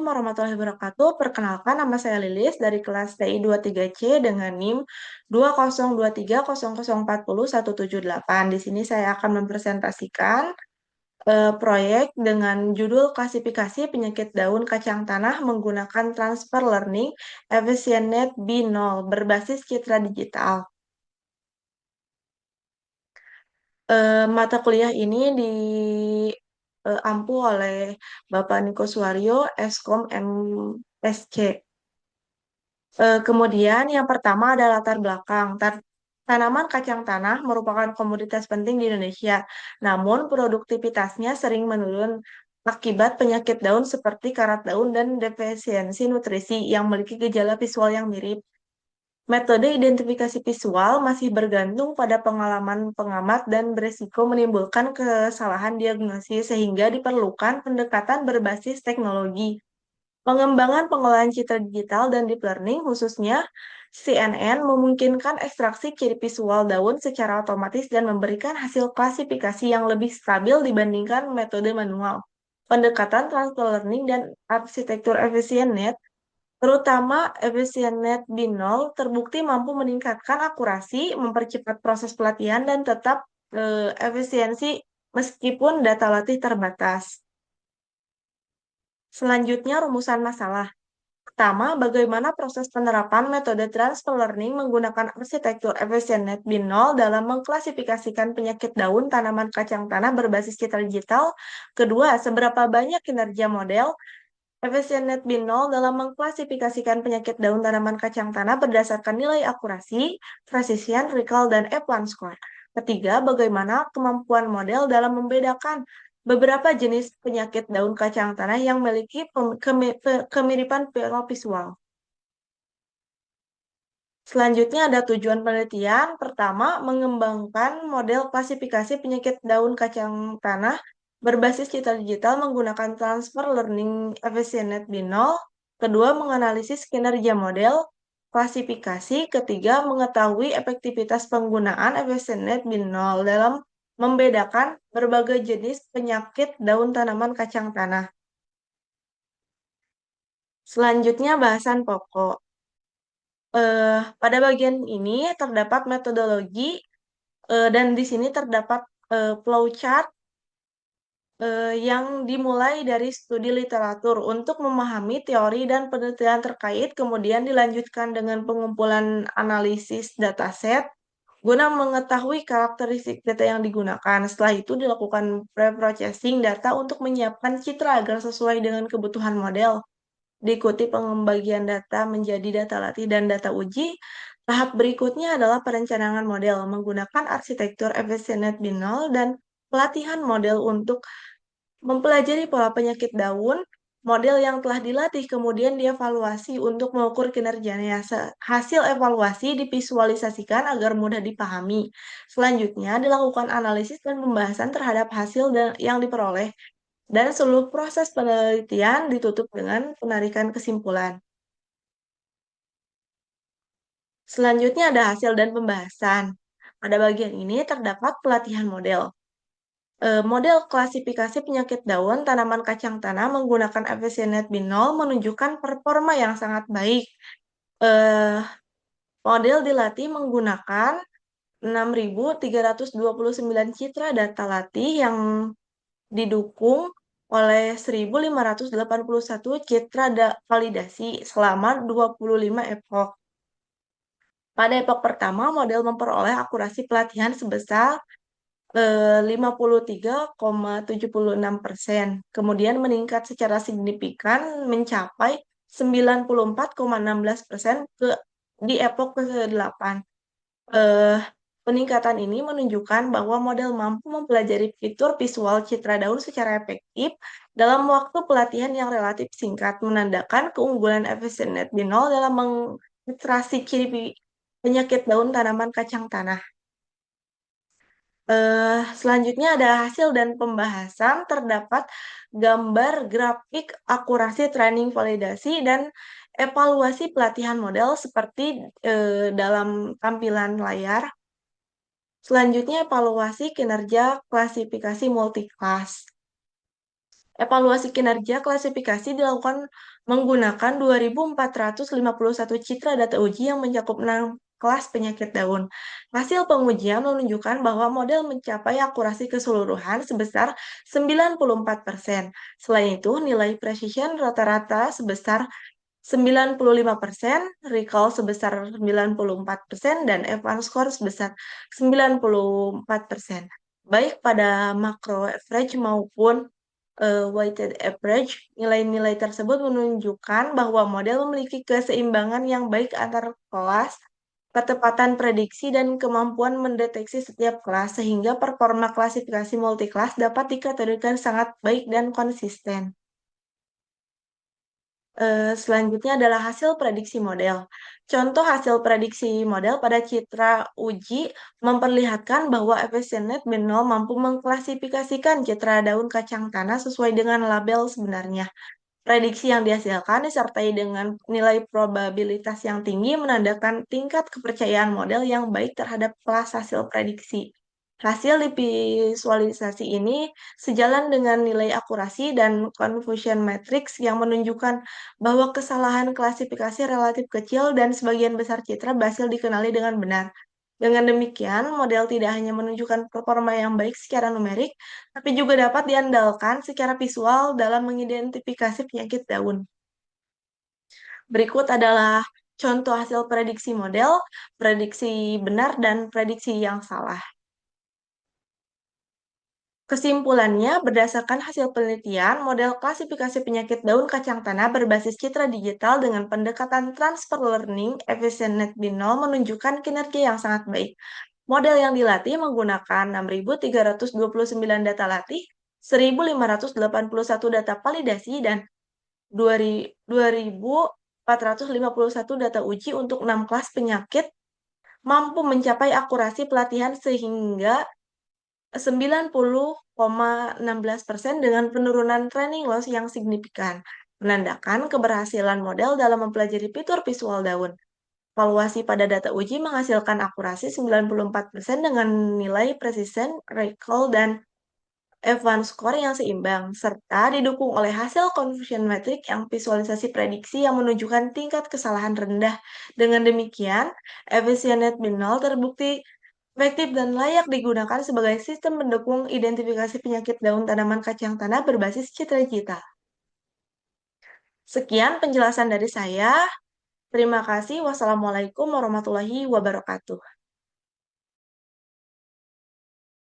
Warahmatullahi wabarakatuh. Perkenalkan, nama saya Lilis dari kelas TI 23C dengan NIM 20230040178. Di sini saya akan mempresentasikan proyek dengan judul klasifikasi penyakit daun kacang tanah menggunakan transfer learning EfficientNet B0 berbasis citra digital. Mata kuliah ini diampu oleh Bapak Niko Suwaryo, Eskom MSC. Kemudian yang pertama ada latar belakang. Tanaman kacang tanah merupakan komoditas penting di Indonesia, namun produktivitasnya sering menurun akibat penyakit daun seperti karat daun dan defisiensi nutrisi yang memiliki gejala visual yang mirip. Metode identifikasi visual masih bergantung pada pengalaman pengamat dan beresiko menimbulkan kesalahan diagnosis sehingga diperlukan pendekatan berbasis teknologi. Pengembangan pengolahan citra digital dan deep learning, khususnya CNN, memungkinkan ekstraksi ciri visual daun secara otomatis dan memberikan hasil klasifikasi yang lebih stabil dibandingkan metode manual. Pendekatan transfer learning dan arsitektur EfficientNet, terutama EfficientNet B0, terbukti mampu meningkatkan akurasi, mempercepat proses pelatihan, dan tetap efisiensi meskipun data latih terbatas. Selanjutnya, rumusan masalah. Pertama, bagaimana proses penerapan metode transfer learning menggunakan arsitektur EfficientNet B0 dalam mengklasifikasikan penyakit daun tanaman kacang tanah berbasis citra digital. Kedua, seberapa banyak kinerja model EfficientNet B0 dalam mengklasifikasikan penyakit daun tanaman kacang tanah berdasarkan nilai akurasi, precision, recall, dan F1 score. Ketiga, bagaimana kemampuan model dalam membedakan beberapa jenis penyakit daun kacang tanah yang memiliki kemiripan visual. Selanjutnya ada tujuan penelitian. Pertama, mengembangkan model klasifikasi penyakit daun kacang tanah berbasis citra digital menggunakan transfer learning EfficientNet B0. Kedua, menganalisis kinerja model klasifikasi. Ketiga, mengetahui efektivitas penggunaan EfficientNet B0 dalam membedakan berbagai jenis penyakit daun tanaman kacang tanah. Selanjutnya, bahasan pokok. Pada bagian ini terdapat metodologi dan di sini terdapat flowchart yang dimulai dari studi literatur untuk memahami teori dan penelitian terkait, kemudian dilanjutkan dengan pengumpulan analisis dataset guna mengetahui karakteristik data yang digunakan. Setelah itu dilakukan pre-processing data untuk menyiapkan citra agar sesuai dengan kebutuhan model. Diikuti pembagian data menjadi data latih dan data uji. Tahap berikutnya adalah perencanaan model menggunakan arsitektur EfficientNet B0 dan pelatihan model untuk mempelajari pola penyakit daun. Model yang telah dilatih kemudian dievaluasi untuk mengukur kinerjanya. Hasil evaluasi divisualisasikan agar mudah dipahami. Selanjutnya dilakukan analisis dan pembahasan terhadap hasil yang diperoleh dan seluruh proses penelitian ditutup dengan penarikan kesimpulan. Selanjutnya ada hasil dan pembahasan. Pada bagian ini terdapat pelatihan model. Model klasifikasi penyakit daun tanaman kacang tanah menggunakan EfficientNet B0 menunjukkan performa yang sangat baik. Model dilatih menggunakan 6.329 citra data latih yang didukung oleh 1.581 citra validasi selama 25 epoch. Pada epoch pertama, model memperoleh akurasi pelatihan sebesar 53,76%. Kemudian meningkat secara signifikan mencapai 94,16% di epoch ke-8. Peningkatan ini menunjukkan bahwa model mampu mempelajari fitur visual citra daun secara efektif dalam waktu pelatihan yang relatif singkat, menandakan keunggulan EfficientNet B0 dalam mengekstraksi ciri penyakit daun tanaman kacang tanah. Selanjutnya ada hasil dan pembahasan, terdapat gambar grafik akurasi training validasi dan evaluasi pelatihan model seperti dalam tampilan layar. Selanjutnya evaluasi kinerja klasifikasi multiclass. Evaluasi kinerja klasifikasi dilakukan menggunakan 2.451 citra data uji yang mencakup 6 kelas penyakit daun. Hasil pengujian menunjukkan bahwa model mencapai akurasi keseluruhan sebesar 94%. Selain itu, nilai precision rata-rata sebesar 95%, recall sebesar 94%, dan advance score sebesar 94%. Baik pada macro average maupun weighted average, nilai-nilai tersebut menunjukkan bahwa model memiliki keseimbangan yang baik antar kelas, ketepatan prediksi, dan kemampuan mendeteksi setiap kelas, sehingga performa klasifikasi multi-kelas dapat dikategorikan sangat baik dan konsisten. Selanjutnya adalah hasil prediksi model. Contoh hasil prediksi model pada citra uji memperlihatkan bahwa EfficientNet Binol mampu mengklasifikasikan citra daun kacang tanah sesuai dengan label sebenarnya. Prediksi yang dihasilkan disertai dengan nilai probabilitas yang tinggi menandakan tingkat kepercayaan model yang baik terhadap kelas hasil prediksi. Hasil visualisasi ini sejalan dengan nilai akurasi dan confusion matrix yang menunjukkan bahwa kesalahan klasifikasi relatif kecil dan sebagian besar citra berhasil dikenali dengan benar. Dengan demikian, model tidak hanya menunjukkan performa yang baik secara numerik, tapi juga dapat diandalkan secara visual dalam mengidentifikasi penyakit daun. Berikut adalah contoh hasil prediksi model, prediksi benar, dan prediksi yang salah. Kesimpulannya, berdasarkan hasil penelitian, model klasifikasi penyakit daun kacang tanah berbasis citra digital dengan pendekatan transfer learning EfficientNet Binol menunjukkan kinerja yang sangat baik. Model yang dilatih menggunakan 6.329 data latih, 1.581 data validasi, dan 2.451 data uji untuk 6 kelas penyakit, mampu mencapai akurasi pelatihan sehingga 90,16% dengan penurunan training loss yang signifikan, menandakan keberhasilan model dalam mempelajari fitur visual daun. Evaluasi pada data uji menghasilkan akurasi 94% dengan nilai precision, recall, dan advance score yang seimbang, serta didukung oleh hasil confusion matrix yang visualisasi prediksi yang menunjukkan tingkat kesalahan rendah. Dengan demikian, EfficientNet Binol terbukti efektif dan layak digunakan sebagai sistem pendukung identifikasi penyakit daun tanaman kacang tanah berbasis citra digital. Sekian penjelasan dari saya. Terima kasih. Wassalamualaikum warahmatullahi wabarakatuh.